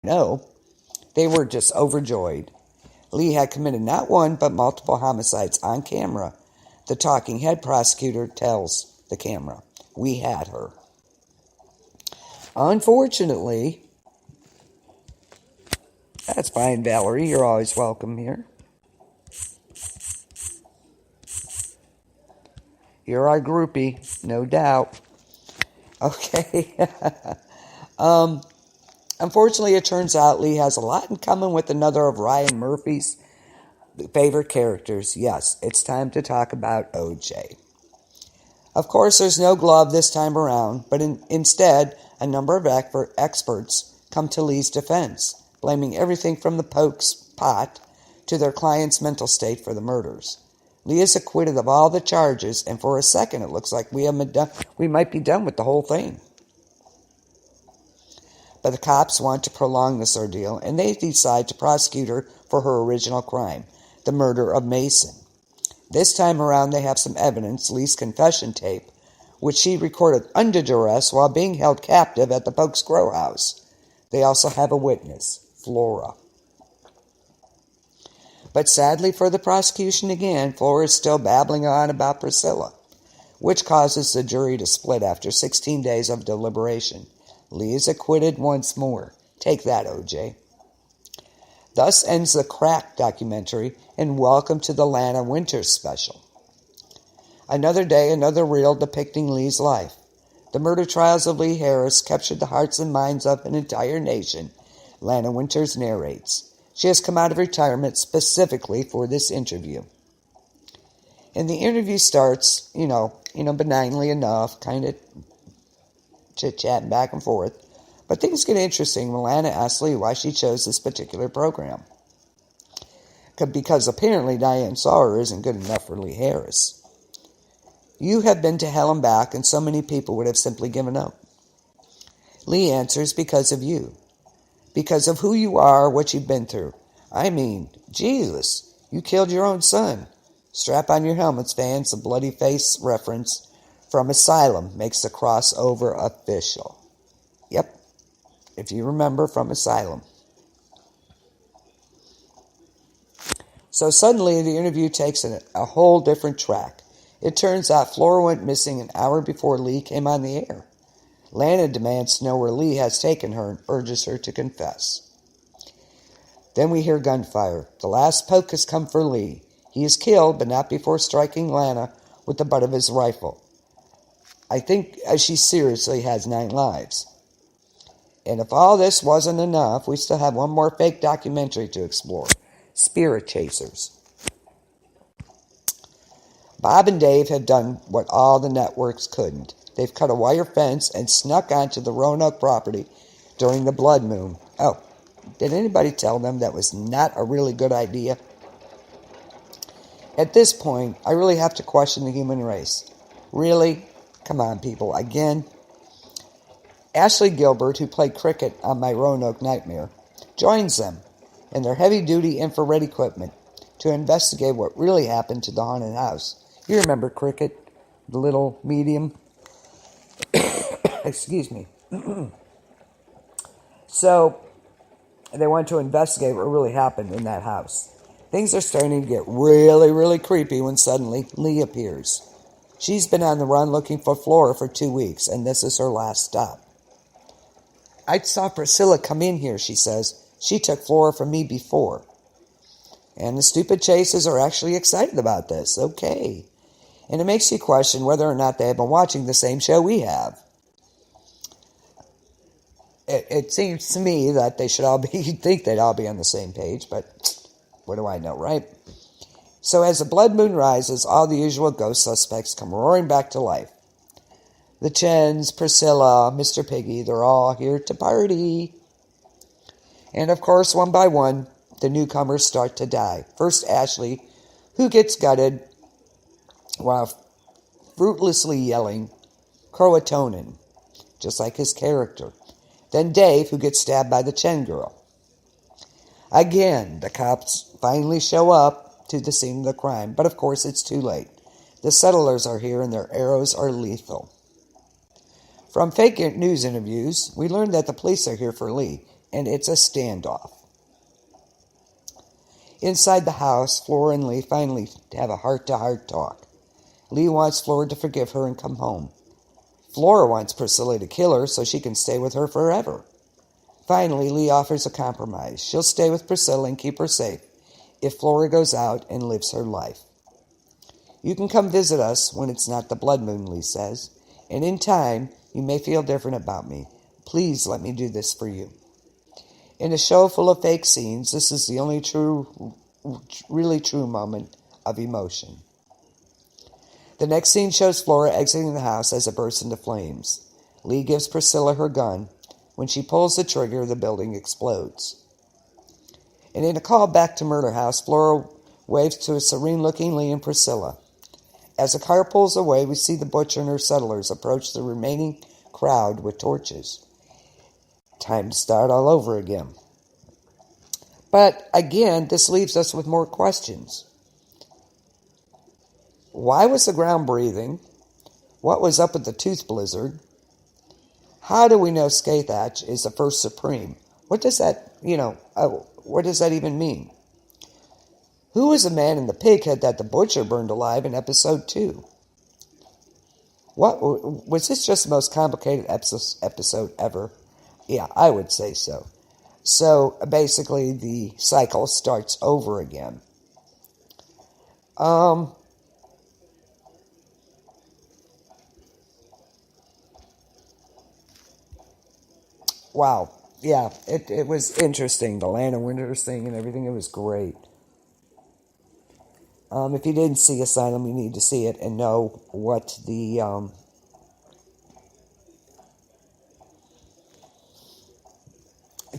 No, they were just overjoyed. Lee had committed not one but multiple homicides on camera. The talking head prosecutor tells the camera, "We had her." Unfortunately, that's fine, Valerie. You're always welcome here. You're our groupie, no doubt. Okay. Unfortunately, it turns out Lee has a lot in common with another of Ryan Murphy's favorite characters. Yes, it's time to talk about O.J. Of course, there's no glove this time around, but instead, a number of experts come to Lee's defense, blaming everything from the Polk's pot to their client's mental state for the murders. Lee is acquitted of all the charges, and for a second it looks like we might be done with the whole thing. But the cops want to prolong this ordeal, and they decide to prosecute her for her original crime, the murder of Mason. This time around they have some evidence, Lee's confession tape, which she recorded under duress while being held captive at the Polk's grow house. They also have a witness, Flora. But sadly for the prosecution again, Flora is still babbling on about Priscilla, which causes the jury to split after 16 days of deliberation. Lee is acquitted once more. Take that, O.J. Thus ends the Crack documentary, and welcome to the Lana Winters special. Another day, another reel depicting Lee's life. The murder trials of Lee Harris captured the hearts and minds of an entire nation, Lana Winters narrates. She has come out of retirement specifically for this interview. And the interview starts, benignly enough, kind of chit-chatting back and forth. But things get interesting when Lana asks Lee why she chose this particular program. Because apparently Diane Sawyer isn't good enough for Lee Harris. "You have been to hell and back, and so many people would have simply given up." Lee answers, "Because of you. Because of who you are, what you've been through. I mean, Jesus, you killed your own son." Strap on your helmets, fans. The bloody face reference from Asylum makes the crossover official. Yep, if you remember from Asylum. So suddenly the interview takes a whole different track. It turns out Flora went missing an hour before Lee came on the air. Lana demands to know where Lee has taken her and urges her to confess. Then we hear gunfire. The last Polk has come for Lee. He is killed, but not before striking Lana with the butt of his rifle. I think she seriously has 9 lives. And if all this wasn't enough, we still have one more fake documentary to explore. Spirit Chasers. Bob and Dave have done what all the networks couldn't. They've cut a wire fence and snuck onto the Roanoke property during the blood moon. Oh, did anybody tell them that was not a really good idea? At this point, I really have to question the human race. Really? Come on, people. Again? Ashley Gilbert, who played cricket on my Roanoke Nightmare, joins them in their heavy-duty infrared equipment to investigate what really happened to the haunted house. You remember cricket, the little medium? Excuse me. So, they want to investigate what really happened in that house. Things are starting to get really, really creepy when suddenly Lee appears. She's been on the run looking for Flora for 2 weeks, and this is her last stop. "I saw Priscilla come in here," she says. "She took Flora from me before." And the stupid chasers are actually excited about this. Okay. And it makes you question whether or not they have been watching the same show we have. It seems to me that they should all be, you'd think they'd all be on the same page, but what do I know, right? So as the blood moon rises, all the usual ghost suspects come roaring back to life. The Chens, Priscilla, Mr. Piggy, they're all here to party. And of course, one by one, the newcomers start to die. First Ashley, who gets gutted while fruitlessly yelling Croatonin, just like his character. Then Dave, who gets stabbed by the Chen girl. Again, the cops finally show up to the scene of the crime, but of course it's too late. The settlers are here and their arrows are lethal. From fake news interviews, we learned that the police are here for Lee. and it's a standoff. Inside the house, Flora and Lee finally have a heart-to-heart talk. Lee wants Flora to forgive her and come home. Flora wants Priscilla to kill her so she can stay with her forever. Finally, Lee offers a compromise. She'll stay with Priscilla and keep her safe if Flora goes out and lives her life. You can come visit us when it's not the blood moon, Lee says, and in time, you may feel different about me. Please let me do this for you. In a show full of fake scenes, this is the only really true moment of emotion. The next scene shows Flora exiting the house as it bursts into flames. Lee gives Priscilla her gun. When she pulls the trigger, the building explodes. And in a call back to Murder House, Flora waves to a serene-looking Lee and Priscilla. As the car pulls away, we see the butcher and her settlers approach the remaining crowd with torches. Time to start all over again. But again, this leaves us with more questions. Why was the ground breathing? What was up with the tooth blizzard? How do we know Scathach is the first supreme? What does that, what does that even mean? Who was the man in the pig head that the butcher burned alive in episode 2? Was this just the most complicated episode ever? Yeah, I would say so. So basically, the cycle starts over again. Wow. Yeah, it was interesting. The Land of Winters thing and everything, it was great. If you didn't see Asylum, you need to see it and know what the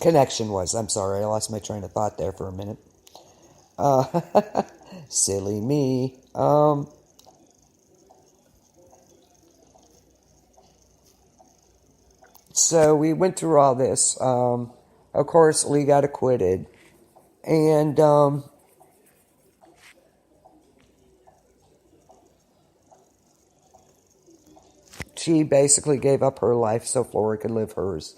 connection was. I'm sorry, I lost my train of thought there for a minute. Silly me. So we went through all this. Of course, Lee got acquitted. And she basically gave up her life so Flora could live hers.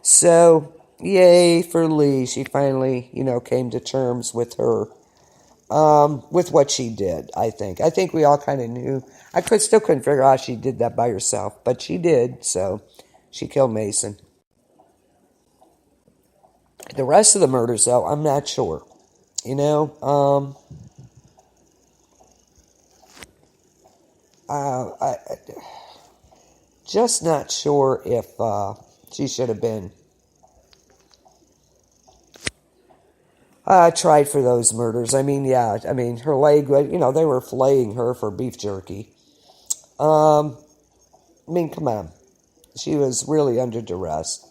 So, yay for Lee. She finally, came to terms with her, with what she did, I think. I think we all kind of knew. I still couldn't figure out how she did that by herself, but she did, so she killed Mason. The rest of the murders, though, I'm not sure. I just not sure if she should have been tried for those murders. Her leg, they were filleting her for beef jerky. Come on. She was really under duress.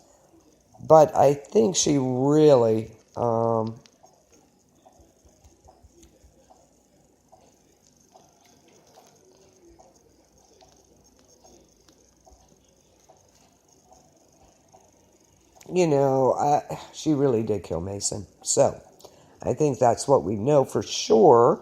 But I think she really, she really did kill Mason. So, I think that's what we know for sure.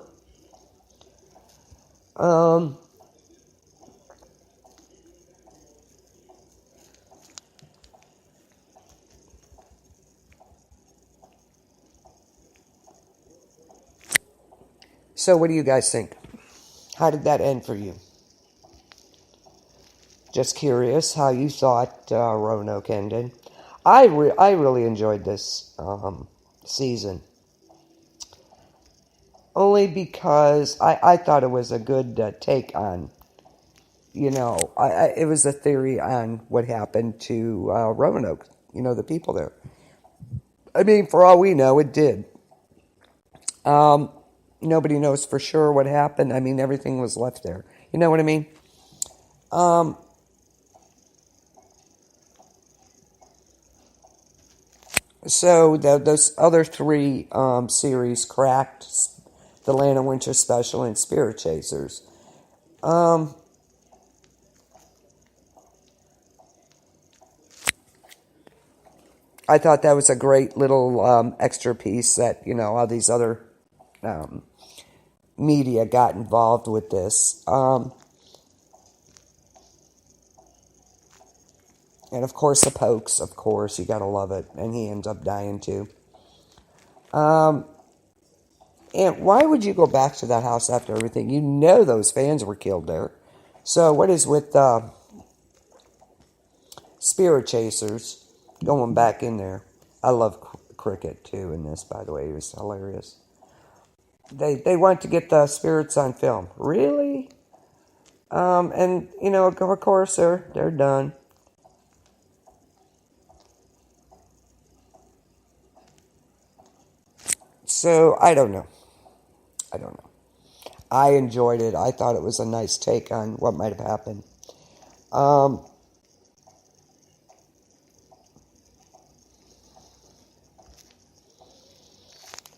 So what do you guys think? How did that end for you? Just curious how you thought Roanoke ended. I really enjoyed this season. Only because I thought it was a good take on, it was a theory on what happened to Roanoke, the people there. For all we know, it did. Nobody knows for sure what happened. Everything was left there. You know what I mean? So those other 3 series, Cracked, The Land of Winter Special, and Spirit Chasers. I thought that was a great little extra piece that, all these other media got involved with this. And of course the Pokes, of course, you gotta love it. And he ends up dying too. And why would you go back to that house after everything? You know those fans were killed there. So what is with Spirit Chasers going back in there? I love Cricket too in this, by the way. He was hilarious. They want to get the spirits on film. Really? And, you know, of course, they're done. So, I don't know. I enjoyed it. I thought it was a nice take on what might have happened.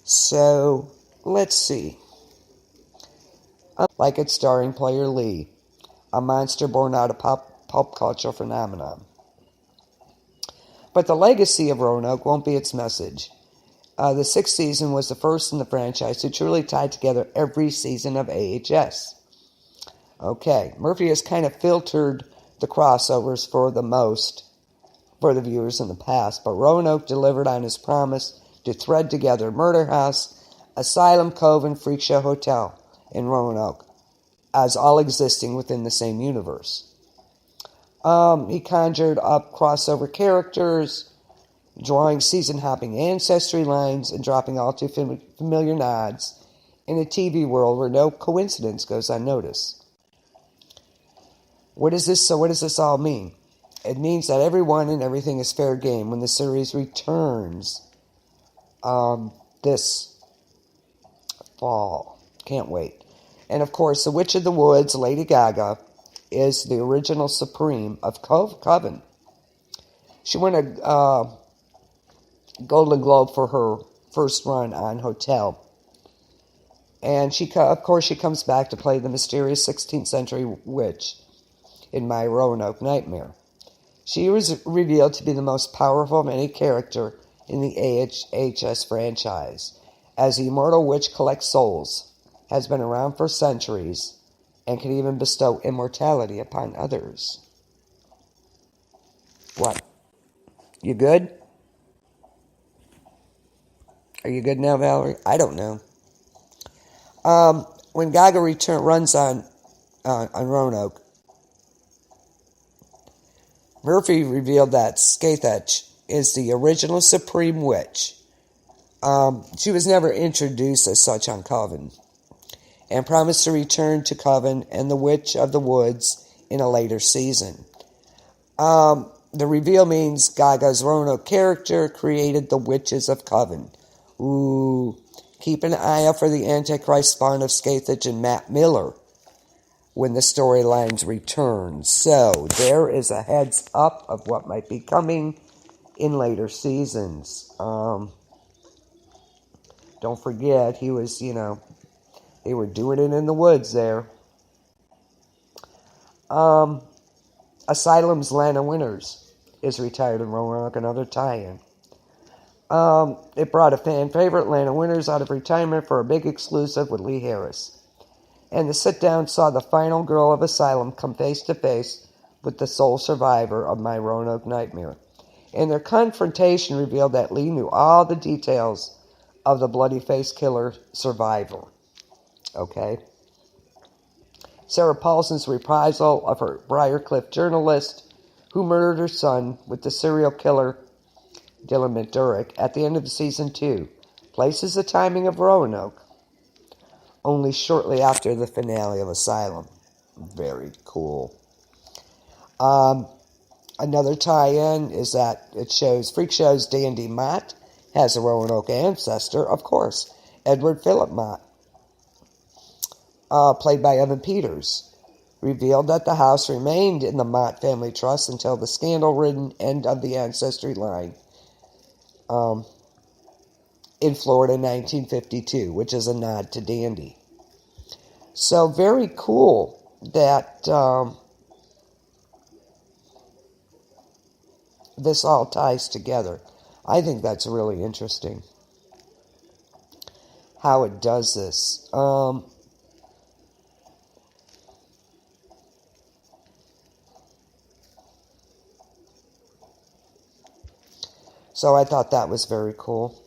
So, let's see. Like it's starring Player Lee, a monster born out of pulp culture phenomenon. But the legacy of Roanoke won't be its message. The sixth season was the first in the franchise to truly tie together every season of AHS. Okay, Murphy has kind of filtered the crossovers for the viewers in the past, but Roanoke delivered on his promise to thread together Murder House, Asylum Cove, and Freak Show Hotel in Roanoke, as all existing within the same universe. He conjured up crossover characters, drawing season-hopping ancestry lines, and dropping all too familiar nods in a TV world where no coincidence goes unnoticed. What does this all mean? It means that everyone and everything is fair game when the series returns this fall. Can't wait. And of course, the Witch of the Woods, Lady Gaga, is the original Supreme of Coven. She won a Golden Globe for her first run on Hotel. And she comes back to play the mysterious 16th century witch in My Roanoke Nightmare. She was revealed to be the most powerful of any character in the AHS franchise, as the immortal witch collects souls, has been around for centuries, and can even bestow immortality upon others. What? You good? Are you good now, Valerie? I don't know. When Gaga runs on Roanoke, Murphy revealed that Skathach is the original Supreme Witch. She was never introduced as such on Coven, and promised to return to Coven and the Witch of the Woods in a later season. The reveal means Gaga's Roanoke character created the Witches of Coven. Ooh, keep an eye out for the Antichrist spawn of Skathach and Matt Miller when the storylines return. So, there is a heads up of what might be coming in later seasons. Don't forget, he was, they were doing it in the woods there. Asylum's Lana Winters is retired in Roanoke, another tie-in. It brought a fan favorite, Lana Winters, out of retirement for a big exclusive with Lee Harris. And the sit-down saw the final girl of Asylum come face-to-face with the sole survivor of My Roanoke Nightmare. And their confrontation revealed that Lee knew all the details of the bloody-faced killer survivor. Okay? Sarah Paulson's reprisal of her Briarcliff journalist who murdered her son with the serial killer Dylan McDurrick at the end of season 2 places the timing of Roanoke only shortly after the finale of Asylum. Very cool. Another tie-in is that it shows Freak Show's Dandy Mott has a Roanoke ancestor, of course, Edward Philip Mott, played by Evan Peters, revealed that the house remained in the Mott family trust until the scandal-ridden end of the ancestry line in Florida in 1952, which is a nod to Dandy. So very cool that this all ties together. I think that's really interesting how it does this. So I thought that was very cool.